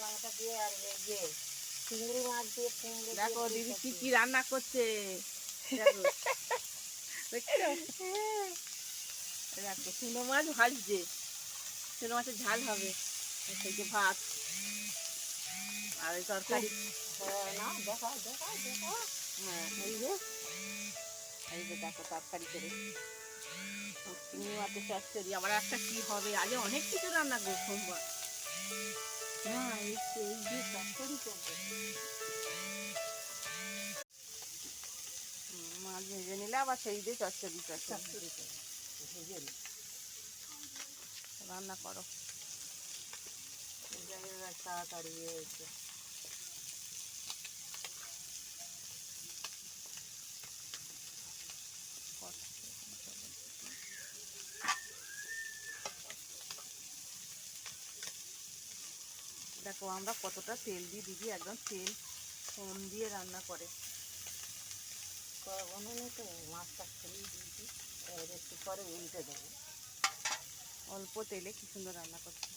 লঙ্কা দিয়ে আর ইয়ে চিংড়ি মাছ দিয়ে কুমড়ো দেখো দিদি কি কি রান্না করছে, দেখো দেখছো, দেখো চুনো মাছ ভাজছে, চুনো মাছের ঝাল হবে, সেই যে ভাত আর এই তরকারি। না দেখাও দেখাও দেখাও হ্যাঁ এই যে দেখো তরকারি করেছি, চিংড়ি মাছের চচ্চড়ি, আবার একটা কি হবে, আজ অনেক কিছু রান্না করবো সোমবার। না এই দিয়ে চচ্চড়ি করবে। মাছ ভেজে নিলে আবার সেই দিয়ে চচ্চড়ি চচ্চড়ি করবে ভেজে নি রান্না করো। তাড়াতাড়ি হয়েছে। দেখো আমরা কতটা তেল দিই, দিদি একদম তেল কম দিয়ে রান্না করে। উনুনে তো মাছটা ফেলেই দিয়েছি, এবার একটু পরে উল্টে দেবো। অল্প তেলে কি সুন্দর রান্না করছে।